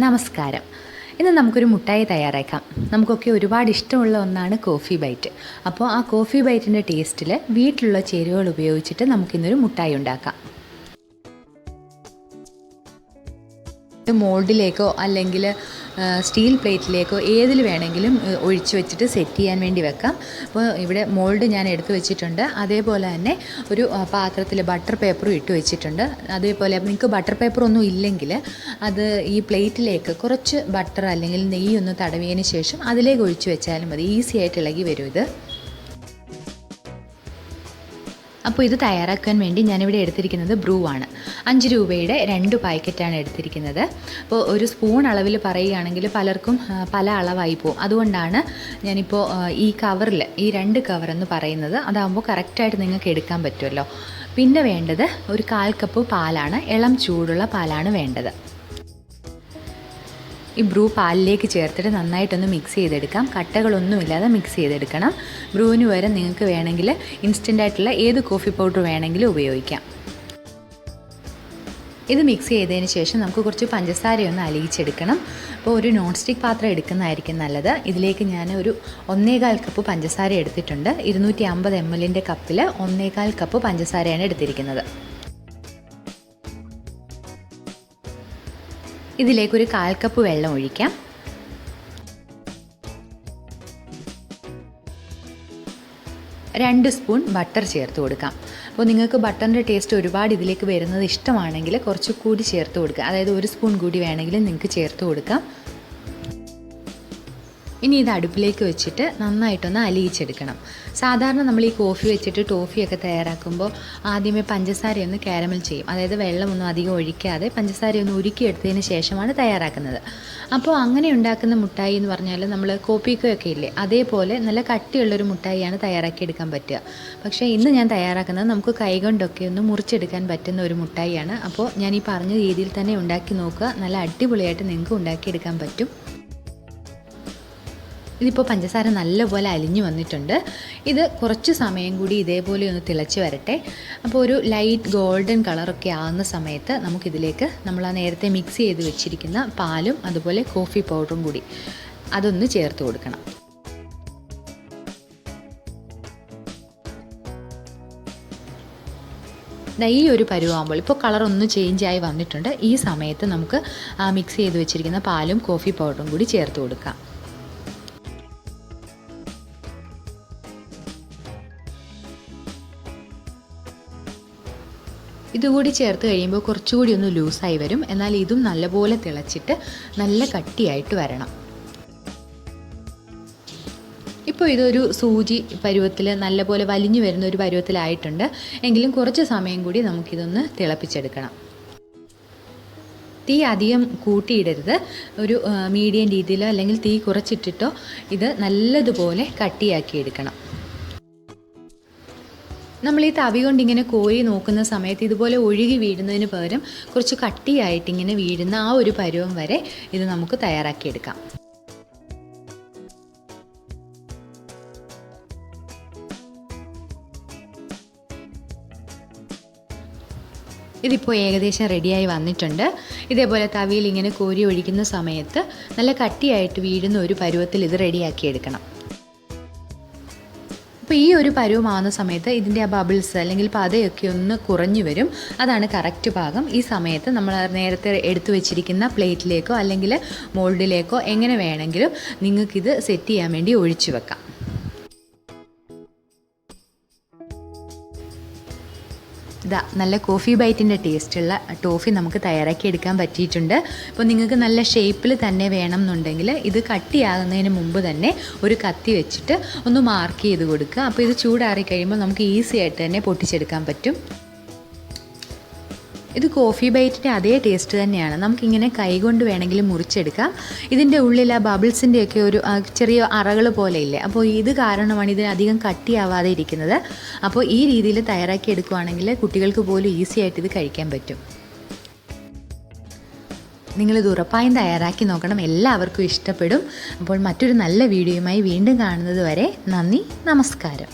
നമസ്കാരം. ഇന്ന് നമുക്കൊരു മുട്ടായി തയ്യാറാക്കാം. നമുക്കൊക്കെ ഒരുപാട് ഇഷ്ടമുള്ള ഒന്നാണ് കോഫി ബൈറ്റ്. അപ്പോൾ ആ കോഫി ബൈറ്റിൻ്റെ ടേസ്റ്റിൽ വീട്ടിലുള്ള ചേരുവകൾ ഉപയോഗിച്ചിട്ട് നമുക്കിന്നൊരു മുട്ടായി ഉണ്ടാക്കാം. മോൾഡിലേക്കോ അല്ലെങ്കിൽ സ്റ്റീൽ പ്ലേറ്റിലേക്കോ ഏതിൽ വേണമെങ്കിലും ഒഴിച്ച് വെച്ചിട്ട് സെറ്റ് ചെയ്യാൻ വേണ്ടി വെക്കാം. അപ്പോൾ ഇവിടെ മോൾഡ് ഞാൻ എടുത്ത് വെച്ചിട്ടുണ്ട്. അതേപോലെ തന്നെ ഒരു പാത്രത്തിൽ ബട്ടർ പേപ്പറും ഇട്ട് വെച്ചിട്ടുണ്ട്. അതേപോലെ നിങ്ങൾക്ക് ബട്ടർ പേപ്പറൊന്നും ഇല്ലെങ്കിൽ അത് ഈ പ്ലേറ്റിലേക്ക് കുറച്ച് ബട്ടർ അല്ലെങ്കിൽ നെയ്യ് ഒന്ന് തടവിയതിന് ശേഷം അതിലേക്ക് ഒഴിച്ച് വെച്ചാലും മതി. ഈസി ആയിട്ട് ഇളകി വരും ഇത്. അപ്പോൾ ഇത് തയ്യാറാക്കാൻ വേണ്ടി ഞാനിവിടെ എടുത്തിരിക്കുന്നത് ബ്രൂ ആണ്. 5 രൂപയുടെ 2 പാക്കറ്റാണ് എടുത്തിരിക്കുന്നത്. അപ്പോൾ ഒരു സ്പൂൺ അളവിൽ പറയുകയാണെങ്കിൽ പലർക്കും പല അളവായി പോകും. അതുകൊണ്ടാണ് ഞാനിപ്പോൾ ഈ കവറിൽ ഈ 2 കവറെന്ന് പറയുന്നത്. അതാകുമ്പോൾ കറക്റ്റായിട്ട് നിങ്ങൾക്ക് എടുക്കാൻ പറ്റുമല്ലോ. പിന്നെ വേണ്ടത് ഒരു 1/4 കപ്പ് പാലാണ്. ഇളം ചൂടുള്ള പാലാണ് വേണ്ടത്. ഈ ബ്രൂ പാലിലേക്ക് ചേർത്തിട്ട് നന്നായിട്ടൊന്ന് മിക്സ് ചെയ്തെടുക്കാം. കട്ടകളൊന്നുമില്ലാതെ മിക്സ് ചെയ്തെടുക്കണം. ബ്രൂവിന് പകരം നിങ്ങൾക്ക് വേണമെങ്കിൽ ഇൻസ്റ്റൻ്റായിട്ടുള്ള ഏത് കോഫി പൗഡർ വേണമെങ്കിലും ഉപയോഗിക്കാം. ഇത് മിക്സ് ചെയ്തതിന് ശേഷം നമുക്ക് കുറച്ച് പഞ്ചസാരയൊന്ന് അലിയിച്ചെടുക്കണം. അപ്പോൾ ഒരു നോൺ സ്റ്റിക്ക് പാത്രം എടുക്കുന്നതായിരിക്കും നല്ലത്. ഇതിലേക്ക് ഞാൻ ഒരു 1/4 കപ്പ് പഞ്ചസാര എടുത്തിട്ടുണ്ട്. 250 ml കപ്പിൽ 1/4 കപ്പ് പഞ്ചസാരയാണ് എടുത്തിരിക്കുന്നത്. ഇതിലേക്കൊരു 1/4 കപ്പ് വെള്ളം ഒഴിക്കാം. രണ്ട് സ്പൂൺ ബട്ടർ ചേർത്ത് കൊടുക്കാം. അപ്പോൾ നിങ്ങൾക്ക് ബട്ടറിൻ്റെ ടേസ്റ്റ് ഒരുപാട് ഇതിലേക്ക് വരുന്നത് ഇഷ്ടമാണെങ്കിൽ കുറച്ച് കൂടി ചേർത്ത് കൊടുക്കുക. അതായത് 1 സ്പൂൺ കൂടി വേണമെങ്കിൽ നിങ്ങൾക്ക് ചേർത്ത് കൊടുക്കാം. ഇനി ഇത് അടുപ്പിലേക്ക് വെച്ചിട്ട് നന്നായിട്ടൊന്ന് അലിയിച്ചെടുക്കണം. സാധാരണ നമ്മൾ ഈ കോഫി വെച്ചിട്ട് ടോഫിയൊക്കെ തയ്യാറാക്കുമ്പോൾ ആദ്യമേ പഞ്ചസാരയൊന്ന് കാരമൽ ചെയ്യും. അതായത് വെള്ളമൊന്നും അധികം ഒഴിക്കാതെ പഞ്ചസാരയൊന്ന് ഉരുക്കിയെടുത്തതിന് ശേഷമാണ് തയ്യാറാക്കുന്നത്. അപ്പോൾ അങ്ങനെ ഉണ്ടാക്കുന്ന മുട്ടായി എന്ന് പറഞ്ഞാൽ നമ്മൾ കോപ്പിക്കൊക്കെ ഇല്ലേ, അതേപോലെ നല്ല കട്ടിയുള്ളൊരു മുട്ടായിയാണ് തയ്യാറാക്കിയെടുക്കാൻ പറ്റുക. പക്ഷേ ഇന്ന് ഞാൻ തയ്യാറാക്കുന്നത് നമുക്ക് കൈകൊണ്ടൊക്കെ ഒന്ന് മുറിച്ചെടുക്കാൻ പറ്റുന്ന ഒരു മുട്ടായിയാണ്. അപ്പോൾ ഞാൻ ഈ പറഞ്ഞ രീതിയിൽ തന്നെ ഉണ്ടാക്കി നോക്കുക. നല്ല അടിപൊളിയായിട്ട് നിങ്ങൾക്ക് ഉണ്ടാക്കിയെടുക്കാൻ പറ്റും. ഇതിപ്പോൾ പഞ്ചസാര നല്ലപോലെ അലിഞ്ഞു വന്നിട്ടുണ്ട്. ഇത് കുറച്ച് സമയം കൂടി ഇതേപോലെ ഒന്ന് തിളച്ച് വരട്ടെ. അപ്പോൾ ഒരു ലൈറ്റ് ഗോൾഡൻ കളറൊക്കെ ആകുന്ന സമയത്ത് നമുക്കിതിലേക്ക് നമ്മൾ ആ നേരത്തെ മിക്സ് ചെയ്ത് വെച്ചിരിക്കുന്ന പാലും അതുപോലെ കോഫി പൗഡറും കൂടി അതൊന്ന് ചേർത്ത് കൊടുക്കണം. ഈ ഒരു പരുവാകുമ്പോൾ ഇപ്പോൾ കളറൊന്ന് ചേഞ്ചായി വന്നിട്ടുണ്ട്. ഈ സമയത്ത് നമുക്ക് ആ മിക്സ് ചെയ്ത് വെച്ചിരിക്കുന്ന പാലും കോഫി പൗഡറും കൂടി ചേർത്ത് കൊടുക്കാം. ഇതുകൂടി ചേർത്ത് കഴിയുമ്പോൾ കുറച്ചുകൂടി ഒന്ന് ലൂസായി വരും. എന്നാൽ ഇതും നല്ലപോലെ തിളച്ചിട്ട് നല്ല കട്ടിയായിട്ട് വരണം. ഇപ്പോൾ ഇതൊരു സൂചി പരുവത്തിൽ നല്ലപോലെ വലിഞ്ഞു വരുന്ന ഒരു പരുവത്തിലായിട്ടുണ്ട്. എങ്കിലും കുറച്ച് സമയം കൂടി നമുക്കിതൊന്ന് തിളപ്പിച്ചെടുക്കണം. തീ അധികം കൂട്ടിയിടരുത്. ഒരു മീഡിയം രീതിയിലോ അല്ലെങ്കിൽ തീ കുറച്ചിട്ടിട്ടോ ഇത് നല്ലതുപോലെ കട്ടിയാക്കി എടുക്കണം. നമ്മൾ ഈ തവി കൊണ്ട് ഇങ്ങനെ കോരി നോക്കുന്ന സമയത്ത് ഇതുപോലെ ഒഴുകി വീഴുന്നതിന് പകരം കുറച്ച് കട്ടിയായിട്ട് ഇങ്ങനെ വീഴുന്ന ആ ഒരു പരുവം വരെ ഇത് നമുക്ക് തയ്യാറാക്കിയെടുക്കാം. ഇതിപ്പോൾ ഏകദേശം റെഡിയായി വന്നിട്ടുണ്ട്. ഇതേപോലെ തവിയിൽ ഇങ്ങനെ കോരി ഒഴിക്കുന്ന സമയത്ത് നല്ല കട്ടിയായിട്ട് വീഴുന്ന ഒരു പരുവത്തിൽ ഇത് റെഡിയാക്കിയെടുക്കണം. അപ്പോൾ ഈ ഒരു പരുവമാകുന്ന സമയത്ത് ഇതിൻ്റെ ആ ബബിൾസ് അല്ലെങ്കിൽ പതയൊക്കെ ഒന്ന് കുറഞ്ഞു വരും. അതാണ് കറക്റ്റ് പാകം. ഈ സമയത്ത് നമ്മൾ നേരത്തെ എടുത്തു വെച്ചിരിക്കുന്ന പ്ലേറ്റിലേക്കോ അല്ലെങ്കിൽ മോൾഡിലേക്കോ എങ്ങനെ വേണമെങ്കിലും നിങ്ങൾക്കിത് സെറ്റ് ചെയ്യാൻ വേണ്ടി ഒഴിച്ചു വെക്കാം. ഇതാ നല്ല കോഫി ബൈറ്റിൻ്റെ ടേസ്റ്റുള്ള ടോഫി നമുക്ക് തയ്യാറാക്കി എടുക്കാൻ പറ്റിയിട്ടുണ്ട്. അപ്പോൾ നിങ്ങൾക്ക് നല്ല ഷേപ്പിൽ തന്നെ വേണം എന്നുണ്ടെങ്കിൽ ഇത് കട്ടിയാകുന്നതിന് മുമ്പ് തന്നെ ഒരു കത്തി വെച്ചിട്ട് ഒന്ന് മാർക്ക് ചെയ്ത് കൊടുക്കുക. അപ്പോൾ ഇത് ചൂടാറി കഴിയുമ്പോൾ നമുക്ക് ഈസി ആയിട്ട് തന്നെ പൊട്ടിച്ചെടുക്കാൻ പറ്റും. ഇത് കോഫി ബൈറ്റിൻ്റെ അതേ ടേസ്റ്റ് തന്നെയാണ്. നമുക്കിങ്ങനെ കൈകൊണ്ട് വേണമെങ്കിലും മുറിച്ചെടുക്കാം. ഇതിൻ്റെ ഉള്ളിൽ ആ ബബിൾസിൻ്റെയൊക്കെ ഒരു ചെറിയ അറകൾ പോലെ ഇല്ലേ, അപ്പോൾ ഇത് കാരണമാണ് ഇതിന് അധികം കട്ടിയാവാതെ ഇരിക്കുന്നത്. അപ്പോൾ ഈ രീതിയിൽ തയ്യാറാക്കി എടുക്കുകയാണെങ്കിൽ കുട്ടികൾക്ക് പോലും ഈസി ആയിട്ട് ഇത് കഴിക്കാൻ പറ്റും. നിങ്ങളിത് ഉറപ്പായും തയ്യാറാക്കി നോക്കണം. എല്ലാവർക്കും ഇഷ്ടപ്പെടും. അപ്പോൾ മറ്റൊരു നല്ല വീഡിയോയുമായി വീണ്ടും കാണുന്നത് വരെ നന്ദി, നമസ്കാരം.